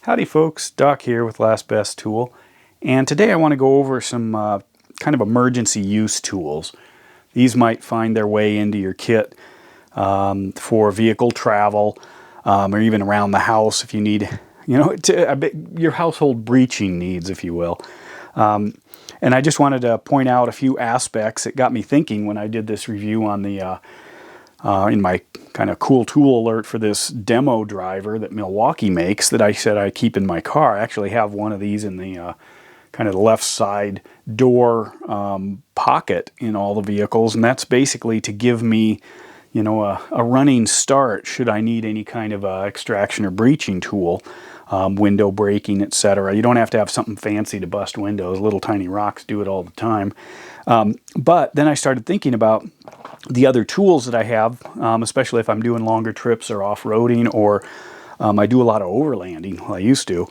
Howdy folks, Doc here with Last Best Tool, and today I want to go over some kind of emergency use tools. These might find their way into your kit for vehicle travel or even around the house if you need, your household breaching needs, if you will. And I just wanted to point out a few aspects that got me thinking when I did this review on the in my kind of cool tool alert for this demo driver that Milwaukee makes that I said I keep in my car. I actually have one of these in the kind of the left side door pocket in all the vehicles, and that's basically to give me, a running start should I need any kind of extraction or breaching tool, window breaking, etc. You don't have to have something fancy to bust windows. Little tiny rocks do it all the time. But then I started thinking about the other tools that I have, especially if I'm doing longer trips or off-roading, or I do a lot of overlanding, well, I used to,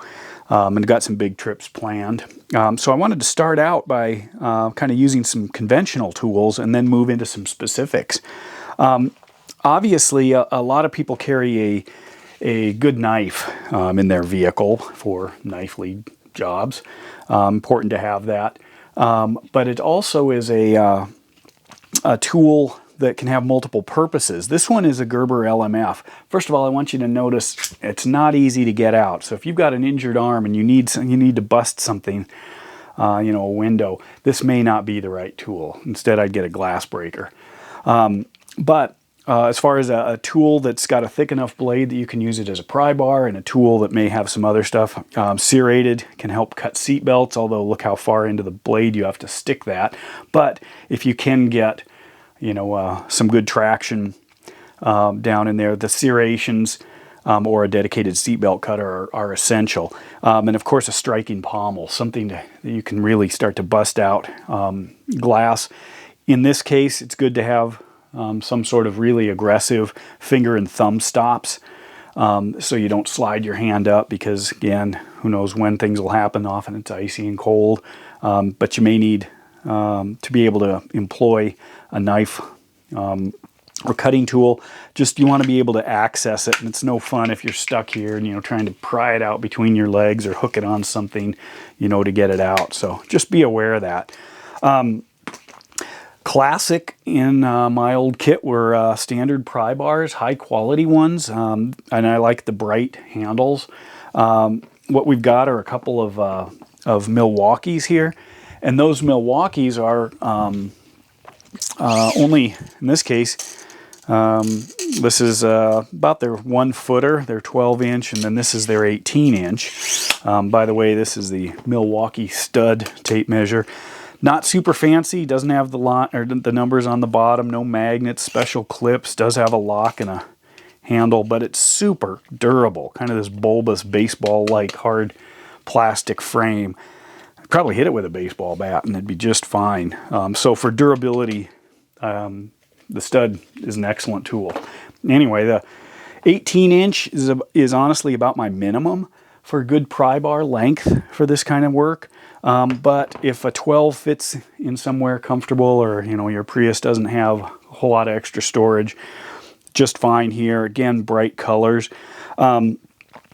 and got some big trips planned. So I wanted to start out by kind of using some conventional tools and then move into some specifics. Obviously, a lot of people carry a good knife in their vehicle for knifely jobs. Important to have that. But it also is a tool that can have multiple purposes. This one is a Gerber LMF. First of all, I want you to notice it's not easy to get out. So if you've got an injured arm and you need to bust something, a window, this may not be the right tool. Instead, I'd get a glass breaker. But as far as a tool that's got a thick enough blade that you can use it as a pry bar, and a tool that may have some other stuff, serrated can help cut seat belts, although look how far into the blade you have to stick that. But if you can get some good traction down in there, the serrations or a dedicated seatbelt cutter are essential. And of course a striking pommel, something that you can really start to bust out glass. In this case, it's good to have some sort of really aggressive finger and thumb stops, so you don't slide your hand up, because again, who knows when things will happen. Often it's icy and cold, but you may need to be able to employ a knife or cutting tool. Just you want to be able to access it, and it's no fun if you're stuck here and trying to pry it out between your legs or hook it on something to get it out. So just be aware of that. Classic in my old kit were standard pry bars, high quality ones, and I like the bright handles. What we've got are a couple of Milwaukees here, and those Milwaukees are only, in this case, this is about their 1 footer, their 12-inch, and then this is their 18-inch. By the way, this is the Milwaukee stud tape measure. Not super fancy, doesn't have the numbers on the bottom, no magnets, special clips, does have a lock and a handle, but it's super durable, kind of this bulbous baseball-like hard plastic frame. I'd probably hit it with a baseball bat and it'd be just fine. So for durability, the stud is an excellent tool. Anyway, the 18-inch is honestly about my minimum for good pry bar length for this kind of work. But if a 12 fits in somewhere comfortable, or your Prius doesn't have a whole lot of extra storage, just fine here. Again, bright colors. And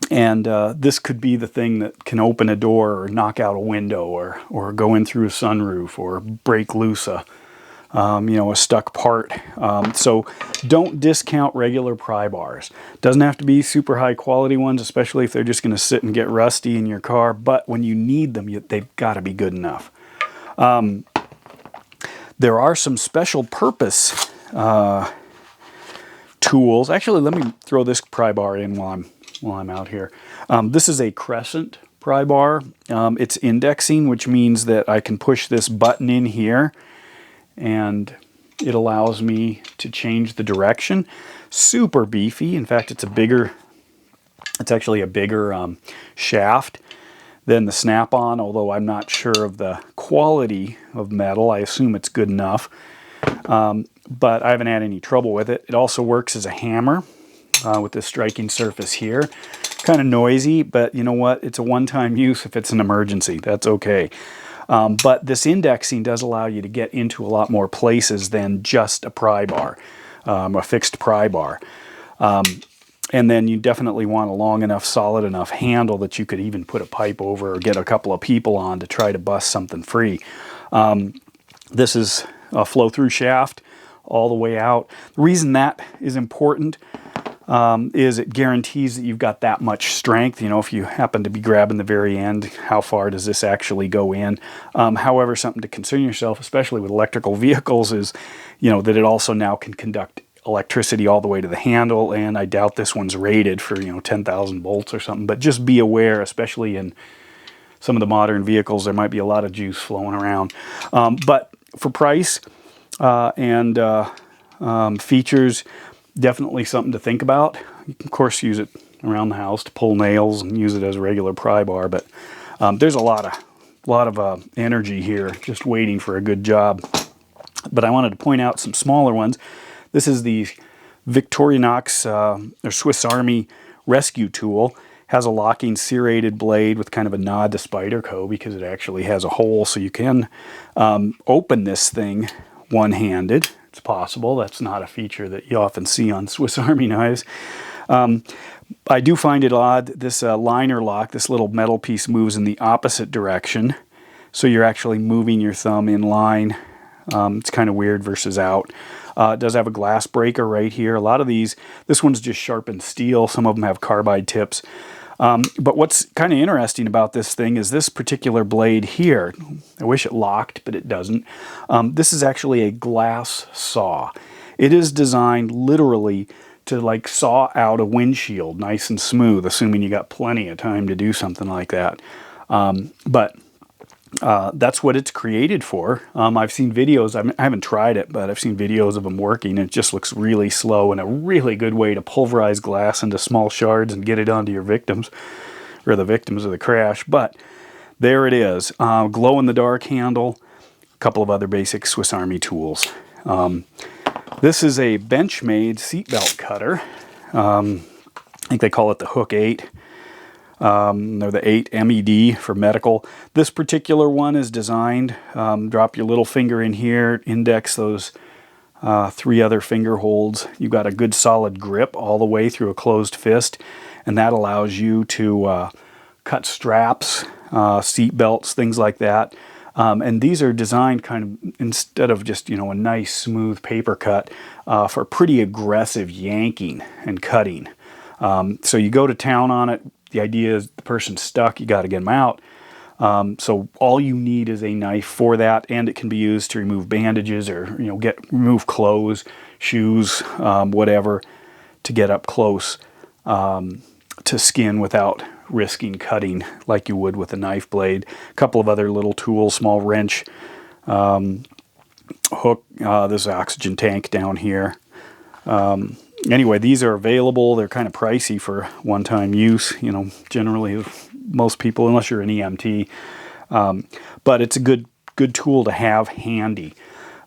this could be the thing that can open a door or knock out a window, or go in through a sunroof, or break loose a stuck part. So don't discount regular pry bars. Doesn't have to be super high quality ones, especially if they're just going to sit and get rusty in your car, but when you need them, they've got to be good enough. There are some special purpose tools. Actually, let me throw this pry bar in while I'm out here. This is a Crescent Pry Bar. It's indexing, which means that I can push this button in here and it allows me to change the direction. Super beefy. In fact, it's actually a bigger shaft than the Snap-on, although I'm not sure of the quality of metal. I assume it's good enough, but I haven't had any trouble with it. It also works as a hammer with this striking surface here. Kind of noisy, but you know what? It's a one-time use if it's an emergency. That's okay. But this indexing does allow you to get into a lot more places than just a pry bar, a fixed pry bar. And then you definitely want a long enough, solid enough handle that you could even put a pipe over or get a couple of people on to try to bust something free. This is a flow-through shaft all the way out. The reason that is important is it guarantees that you've got that much strength. You know, if you happen to be grabbing the very end, how far does this actually go in? However, something to concern yourself, especially with electrical vehicles, is, you know, that it also now can conduct electricity all the way to the handle, and I doubt this one's rated for, you know, 10,000 volts or something, but just be aware, especially in some of the modern vehicles, there might be a lot of juice flowing around. But for price and features, definitely something to think about. You can, of course, use it around the house to pull nails and use it as a regular pry bar, but there's a lot of energy here just waiting for a good job. But I wanted to point out some smaller ones. This is the Victorinox or Swiss Army rescue tool. Has a locking serrated blade with kind of a nod to Spyderco because it actually has a hole, so you can open this thing one-handed. It's possible. That's not a feature that you often see on Swiss Army knives. I do find it odd, this liner lock, this little metal piece moves in the opposite direction, so you're actually moving your thumb in line. It's kind of weird versus out. It does have a glass breaker right here. A lot of these, this one's just sharpened steel. Some of them have carbide tips. But what's kind of interesting about this thing is this particular blade here. I wish it locked, but it doesn't. This is actually a glass saw. It is designed literally to like saw out a windshield nice and smooth, assuming you got plenty of time to do something like that. That's what it's created for. I've seen videos, I haven't tried it, but I've seen videos of them working, and it just looks really slow and a really good way to pulverize glass into small shards and get it onto your victims, or the victims of the crash. But there it is. Glow-in-the-dark handle, a couple of other basic Swiss Army tools. This is a Benchmade seatbelt cutter. I think they call it the Hook 8. They're the 8 MED for medical. This particular one is designed, drop your little finger in here, index those 3 other finger holds. You've got a good solid grip all the way through a closed fist, and that allows you to cut straps, seat belts, things like that. And these are designed kind of, instead of just, you know, a nice smooth paper cut, for pretty aggressive yanking and cutting. So you go to town on it. The idea is the person's stuck, you got to get them out. So all you need is a knife for that, and it can be used to remove bandages or, you know, remove clothes, shoes, whatever, to get up close to skin without risking cutting like you would with a knife blade. A couple of other little tools, small wrench, hook. There's an oxygen tank down here. Anyway, these are available. They're kind of pricey for one-time use, you know, generally most people, unless you're an EMT. But it's a good tool to have handy,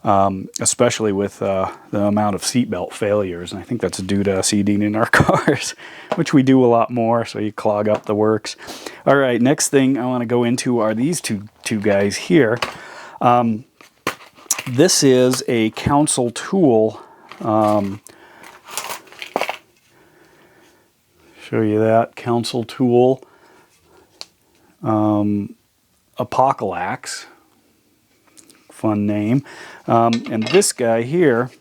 especially with the amount of seatbelt failures. And I think that's due to us eating in our cars, which we do a lot more, so you clog up the works. All right, next thing I want to go into are these two guys here. This is a council tool. Show you that council tool, Apocalaxe, fun name, and this guy here,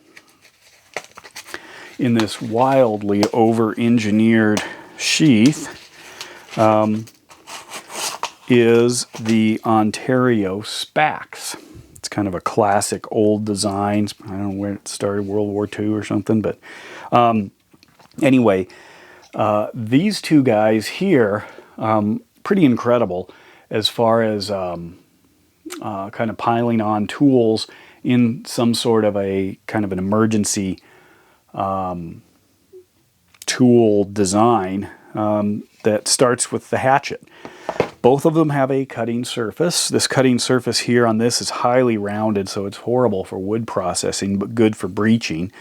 in this wildly over-engineered sheath, is the Ontario Spax. It's kind of a classic old design. I don't know where it started, World War II or something, but anyway. These two guys here, pretty incredible as far as kind of piling on tools in some sort of a kind of an emergency tool design that starts with the hatchet. Both of them have a cutting surface. This cutting surface here on this is highly rounded, so it's horrible for wood processing, but good for breaching.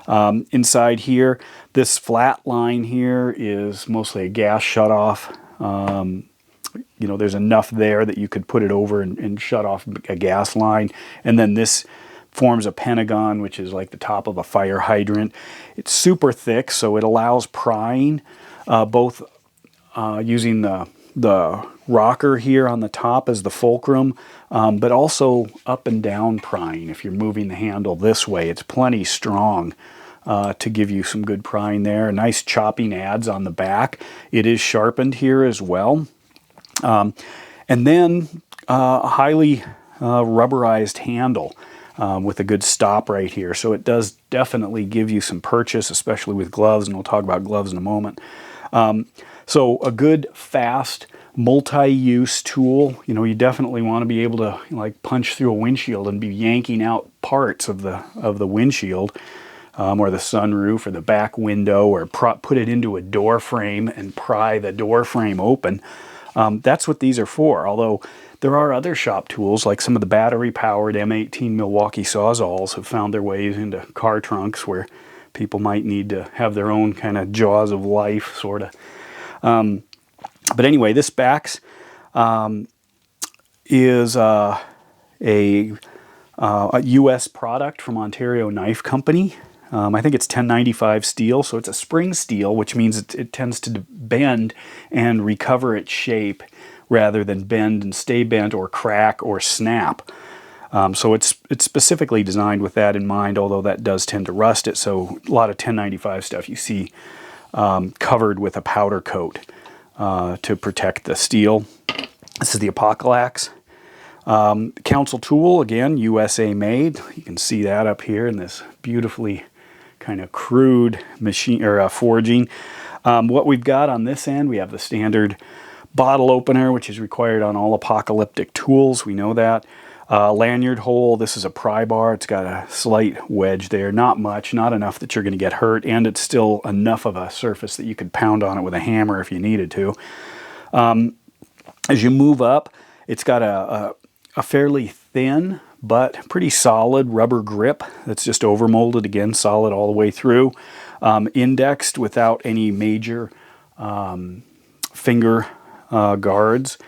Inside here, this flat line here is mostly a gas shutoff. You know, there's enough there that you could put it over and shut off a gas line. And then this forms a pentagon, which is like the top of a fire hydrant. It's super thick, so it allows prying, both using the rocker here on the top as the fulcrum, but also up and down prying. If you're moving the handle this way, it's plenty strong to give you some good prying there. Nice chopping adze on the back. It is sharpened here as well. And then a highly rubberized handle with a good stop right here. So it does definitely give you some purchase, especially with gloves, and we'll talk about gloves in a moment. So a good, fast, multi-use tool. You know, you definitely want to be able to like punch through a windshield and be yanking out parts of the windshield, or the sunroof or the back window, or put it into a door frame and pry the door frame open. That's what these are for. Although there are other shop tools, like some of the battery-powered M18 Milwaukee Sawzalls have found their ways into car trunks where people might need to have their own kind of jaws of life, sort of. But anyway, this Spax is a U.S. product from Ontario Knife Company. I think it's 1095 steel, so it's a spring steel, which means it tends to bend and recover its shape rather than bend and stay bent or crack or snap. So it's specifically designed with that in mind, although that does tend to rust it. So a lot of 1095 stuff you see covered with a powder coat to protect the steel. This is the Apocalaxe. Council tool, again, USA made. You can see that up here in this beautifully kind of crude machine or forging. What we've got on this end, we have the standard bottle opener, which is required on all apocalyptic tools. We know that. Lanyard hole. This is a pry bar. It's got a slight wedge there. Not much, not enough that you're going to get hurt, and it's still enough of a surface that you could pound on it with a hammer if you needed to. As you move up, it's got a fairly thin but pretty solid rubber grip that's just overmolded, again, solid all the way through. Indexed without any major finger guards.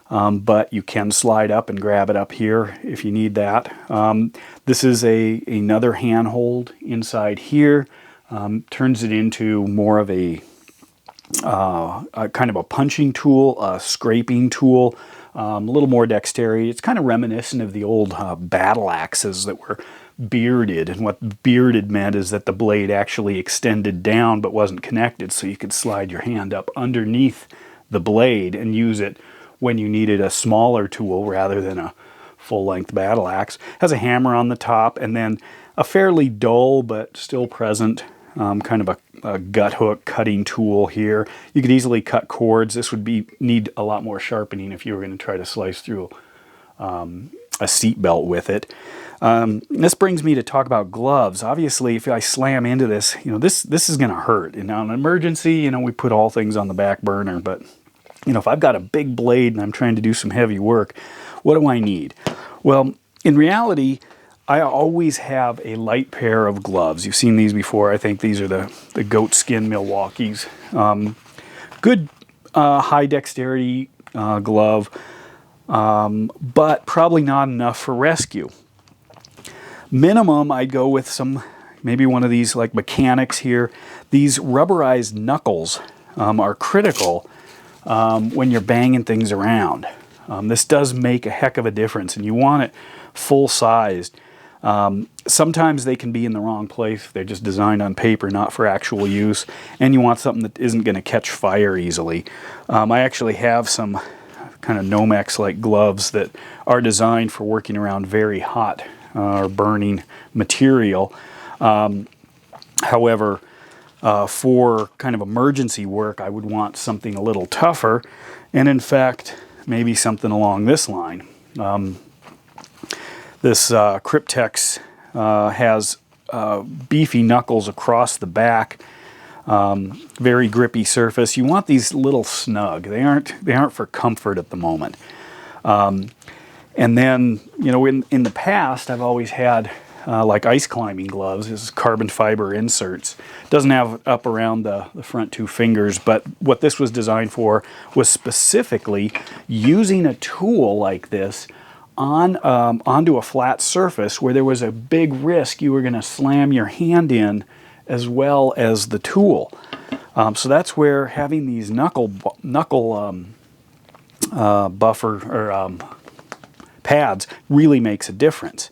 But you can slide up and grab it up here if you need that. This is another handhold inside here. Turns it into more of a kind of a punching tool, a scraping tool, a little more dexterity. It's kind of reminiscent of the old battle axes that were bearded, and what bearded meant is that the blade actually extended down but wasn't connected, so you could slide your hand up underneath the blade and use it when you needed a smaller tool rather than a full-length battle axe. Has a hammer on the top, and then a fairly dull but still present kind of a gut hook cutting tool here. You could easily cut cords. This would need a lot more sharpening if you were going to try to slice through a seat belt with it. This brings me to talk about gloves. Obviously, if I slam into this, this is going to hurt. And now in an emergency, we put all things on the back burner, but if I've got a big blade and I'm trying to do some heavy work, what do I need? Well, in reality, I always have a light pair of gloves. You've seen these before. I think these are the goat skin Milwaukees. Good high dexterity glove, but probably not enough for rescue. Minimum, I'd go with maybe one of these like mechanics here. These rubberized knuckles are critical when you're banging things around. This does make a heck of a difference, and you want it full-sized. Sometimes they can be in the wrong place. They're just designed on paper, not for actual use, and you want something that isn't going to catch fire easily. I actually have some kind of Nomex-like gloves that are designed for working around very hot or burning material. However, for kind of emergency work, I would want something a little tougher, and in fact, maybe something along this line. This Cryptex has beefy knuckles across the back, very grippy surface. You want these little snug. They aren't for comfort at the moment. And then, in the past, I've always had like ice climbing gloves. This is carbon fiber inserts. Doesn't have up around the front two fingers, but what this was designed for was specifically using a tool like this onto a flat surface where there was a big risk you were going to slam your hand in as well as the tool. So that's where having these knuckle buffer or pads really makes a difference.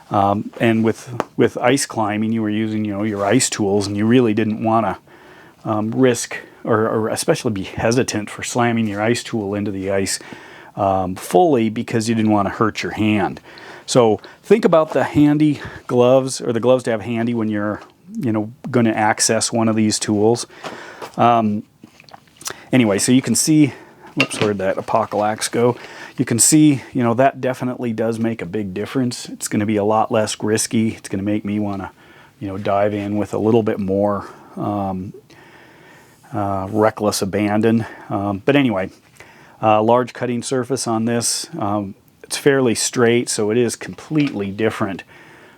And with ice climbing, you were using your ice tools, and you really didn't want to risk or especially be hesitant for slamming your ice tool into the ice fully, because you didn't want to hurt your hand. So think about the handy gloves, or the gloves to have handy when you're going to access one of these tools. Anyway, so you can see, whoops, where'd that Apocalaxe go? You can see, that definitely does make a big difference. It's going to be a lot less risky. It's going to make me want to, dive in with a little bit more reckless abandon. But anyway, large cutting surface on this. It's fairly straight, so it is completely different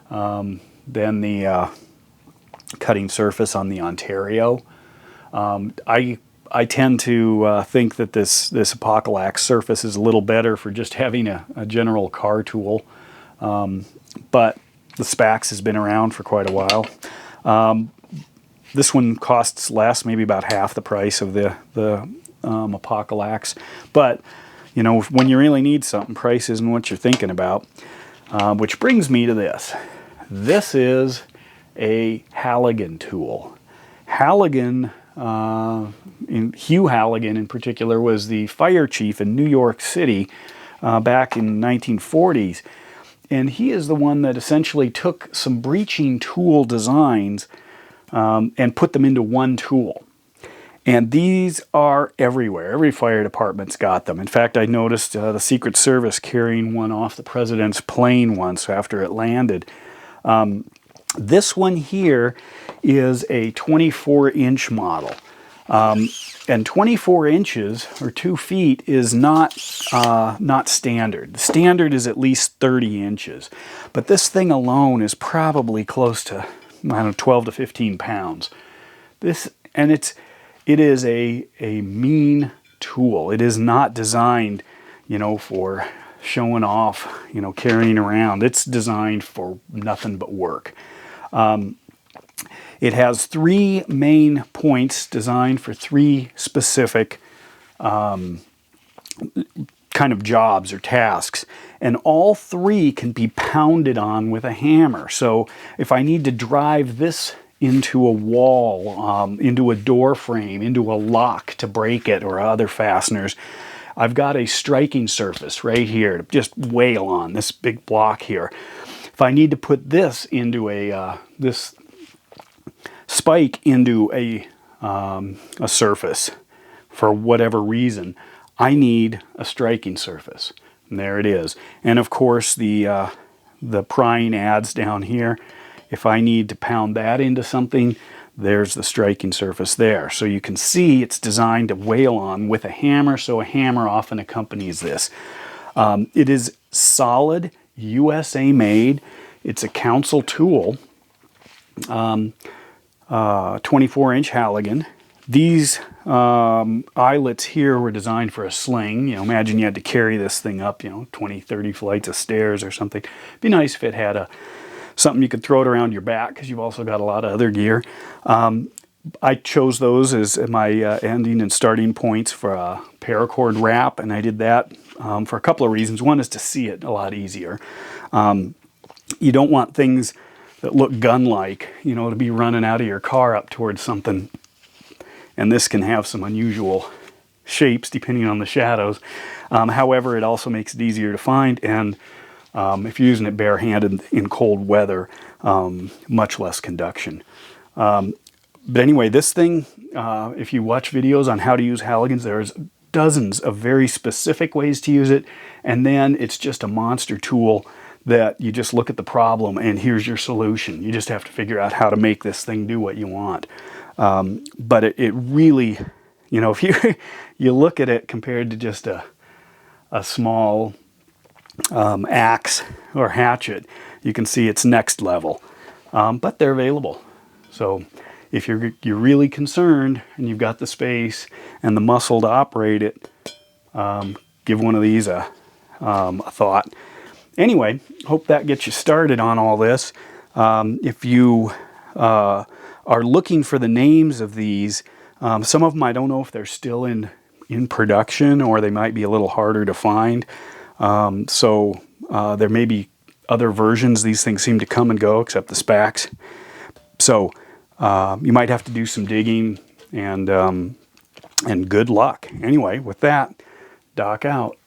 than the cutting surface on the Ontario. I tend to think that this Apocalaxe surface is a little better for just having a general car tool, but the Spax has been around for quite a while. This one costs less, maybe about half the price of the Apocalaxe, but when you really need something, price isn't what you're thinking about. Which brings me to this. This is a Halligan tool. Halligan, Hugh Halligan in particular, was the fire chief in New York City back in the 1940s. And he is the one that essentially took some breaching tool designs and put them into one tool. And these are everywhere. Every fire department's got them. In fact, I noticed the Secret Service carrying one off the president's plane once after it landed. This one here is a 24-inch model. And 24 inches, or 2 feet, is not standard. The standard is at least 30 inches. But this thing alone is probably close to, 12 to 15 pounds. It is a mean tool. It is not designed, for showing off, carrying around. It's designed for nothing but work. It has 3 main points designed for 3 specific kind of jobs or tasks, and all 3 can be pounded on with a hammer. So if I need to drive this into a wall, into a door frame, into a lock to break it, or other fasteners, I've got a striking surface right here to just wail on, this big block here. If I need to put this into this spike into a surface for whatever reason, I need a striking surface. And there it is. And of course the prying adze down here, if I need to pound that into something, there's the striking surface there. So you can see it's designed to wail on with a hammer, so a hammer often accompanies this. It is solid, USA made. It's a council tool, 24-inch Halligan. These eyelets here were designed for a sling. Imagine you had to carry this thing up, 20, 30 flights of stairs or something. It'd be nice if it had something you could throw it around your back, because you've also got a lot of other gear. I chose those as my ending and starting points for a paracord wrap, and I did that for a couple of reasons. One is to see it a lot easier. You don't want things that look gun-like, to be running out of your car up towards something. And this can have some unusual shapes depending on the shadows. However, it also makes it easier to find, and if you're using it barehanded in cold weather, much less conduction. But anyway, this thing, if you watch videos on how to use Halligans, there's dozens of very specific ways to use it, and then it's just a monster tool that you just look at the problem and here's your solution. You just have to figure out how to make this thing do what you want. But it really, if you look at it compared to just a small axe or hatchet, you can see it's next level. But they're available. So if you're really concerned and you've got the space and the muscle to operate it, give one of these a thought. anyway, hope that gets you started on all this. If you are looking for the names of these, some of them I don't know if they're still in production, or they might be a little harder to find. So there may be other versions. These things seem to come and go, except the Spax. So you might have to do some digging, and good luck. Anyway, with that, Doc out.